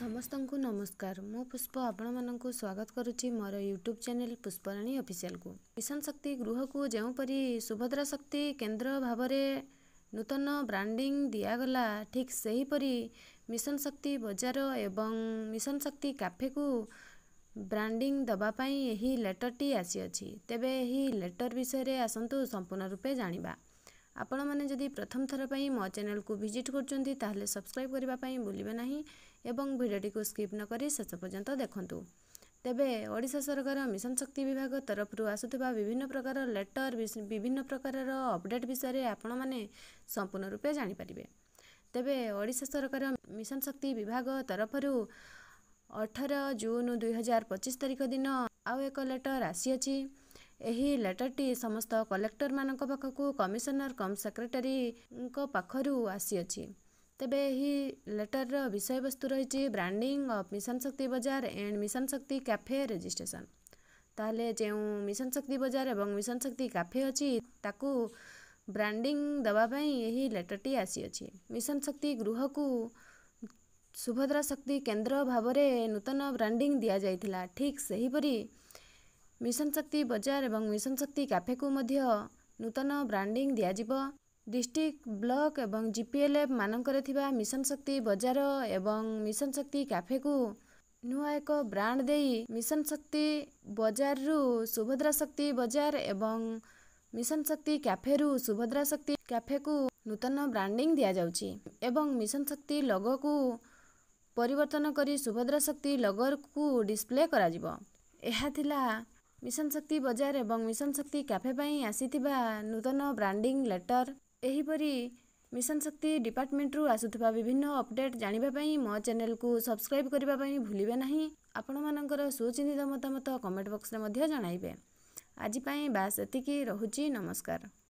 ସମସ୍ତଙ୍କୁ ନମସ୍କାର। ମୁଁ ପୁଷ୍ପ ଆପଣମାନଙ୍କୁ ସ୍ୱାଗତ କରୁଛି ମୋର ୟୁଟ୍ୟୁବ୍ ଚ୍ୟାନେଲ୍ ପୁଷ୍ପରାଣୀ ଅଫିସିଆଲକୁ। ମିଶନ ଶକ୍ତି ଗୃହକୁ ଯେଉଁପରି ସୁଭଦ୍ରା ଶକ୍ତି କେନ୍ଦ୍ର ଭାବରେ ନୂତନ ବ୍ରାଣ୍ଡିଂ ଦିଆଗଲା, ଠିକ୍ ସେହିପରି ମିଶନ ଶକ୍ତି ବଜାର ଏବଂ ମିଶନ ଶକ୍ତି କାଫେକୁ ବ୍ରାଣ୍ଡିଂ ଦେବା ପାଇଁ ଏହି ଲେଟରଟି ଆସିଅଛି। ତେବେ ଏହି ଲେଟର ବିଷୟରେ ଆସନ୍ତୁ ସମ୍ପୂର୍ଣ୍ଣ ରୂପେ ଜାଣିବା। ଆପଣମାନେ ଯଦି ପ୍ରଥମ ଥର ପାଇଁ ମୋ ଚ୍ୟାନେଲକୁ ଭିଜିଟ୍ କରୁଛନ୍ତି ତାହେଲେ ସବସ୍କ୍ରାଇବ୍ କରିବା ପାଇଁ ଭୁଲିବେ ନାହିଁ ଏବଂ ଭିଡ଼ିଓଟିକୁ ସ୍କିପ୍ ନକରି ଶେଷ ପର୍ଯ୍ୟନ୍ତ ଦେଖନ୍ତୁ। ତେବେ ଓଡ଼ିଶା ସରକାର ମିଶନ ଶକ୍ତି ବିଭାଗ ତରଫରୁ ଆସୁଥିବା ବିଭିନ୍ନ ପ୍ରକାର ଲେଟର ବିଭିନ୍ନ ପ୍ରକାରର ଅପଡେଟ୍ ବିଷୟରେ ଆପଣମାନେ ସମ୍ପୂର୍ଣ୍ଣ ରୂପେ ଜାଣିପାରିବେ। ତେବେ ଓଡ଼ିଶା ସରକାର ମିଶନ ଶକ୍ତି ବିଭାଗ ତରଫରୁ 18 ଜୁନ 2025 ତାରିଖ ଦିନ ଆଉ ଏକ ଲେଟର ଆସିଅଛି। ଏହି ଲେଟରଟି ସମସ୍ତ କଲେକ୍ଟରମାନଙ୍କ ପାଖକୁ କମିଶନର କମ୍ ସେକ୍ରେଟାରୀଙ୍କ ପାଖରୁ ଆସିଅଛି। ତେବେ ଏହି ଲେଟରର ବିଷୟବସ୍ତୁ ରହିଛି ବ୍ରାଣ୍ଡିଂ ଅଫ୍ ମିଶନ ଶକ୍ତି ବଜାର and mission Shakti cafe registration. ତାହେଲେ ଯେଉଁ ମିଶନ ଶକ୍ତି ବଜାର ଏବଂ ମିଶନ ଶକ୍ତି କ୍ୟାଫେ ଅଛି ତାକୁ ବ୍ରାଣ୍ଡିଂ ଦେବା ପାଇଁ ଏହି ଲେଟରଟି ଆସିଅଛି। ମିଶନ ଶକ୍ତି ଗୃହକୁ ସୁଭଦ୍ରା ଶକ୍ତି କେନ୍ଦ୍ର ଭାବରେ ନୂତନ ବ୍ରାଣ୍ଡିଂ ଦିଆଯାଇଥିଲା। ଠିକ୍ ସେହିପରି ମିଶନ ଶକ୍ତି ବଜାର ଏବଂ ମିଶନ ଶକ୍ତି କ୍ୟାଫେକୁ ମଧ୍ୟ ନୂତନ ବ୍ରାଣ୍ଡିଂ ଦିଆଯିବ। ଡିଷ୍ଟ୍ରିକ୍ଟ ବ୍ଲକ ଏବଂ GPLF ମାନଙ୍କରେ ଥିବା ମିଶନ ଶକ୍ତି ବଜାର ଏବଂ ମିଶନ ଶକ୍ତି କ୍ୟାଫେକୁ ନୂଆ ଏକ ବ୍ରାଣ୍ଡ ଦେଇ ମିଶନ ଶକ୍ତି ବଜାରରୁ ସୁଭଦ୍ରା ଶକ୍ତି ବଜାର ଏବଂ ମିଶନ ଶକ୍ତି କ୍ୟାଫେରୁ ସୁଭଦ୍ରା ଶକ୍ତି କ୍ୟାଫେକୁ ନୂତନ ବ୍ରାଣ୍ଡିଂ ଦିଆଯାଉଛି ଏବଂ ମିଶନ ଶକ୍ତି ଲୋଗୋକୁ ପରିବର୍ତ୍ତନ କରି ସୁଭଦ୍ରା ଶକ୍ତି ଲୋଗୋକୁ ଡିସପ୍ଲେ କରାଯିବ। ଏହା ଥିଲା ମିଶନ ଶକ୍ତି ବଜାର ଏବଂ ମିଶନ ଶକ୍ତି କ୍ୟାଫେ ପାଇଁ ଆସିଥିବା ନୂତନ ବ୍ରାଣ୍ଡିଂ ଲେଟର। ଏହିପରି ମିଶନ ଶକ୍ତି ଡିପାର୍ଟମେଣ୍ଟରୁ ଆସୁଥିବା ବିଭିନ୍ନ ଅପଡେଟ୍ ଜାଣିବା ପାଇଁ ମୋ ଚ୍ୟାନେଲକୁ ସବସ୍କ୍ରାଇବ୍ କରିବା ପାଇଁ ଭୁଲିବେ ନାହିଁ। ଆପଣମାନଙ୍କର ସୁଚିନ୍ତିତ ମତାମତ କମେଣ୍ଟ ବକ୍ସରେ ମଧ୍ୟ ଜଣାଇବେ। ଆଜି ପାଇଁ ବାସ୍ ଏତିକି। ରହୁଛି। ନମସ୍କାର।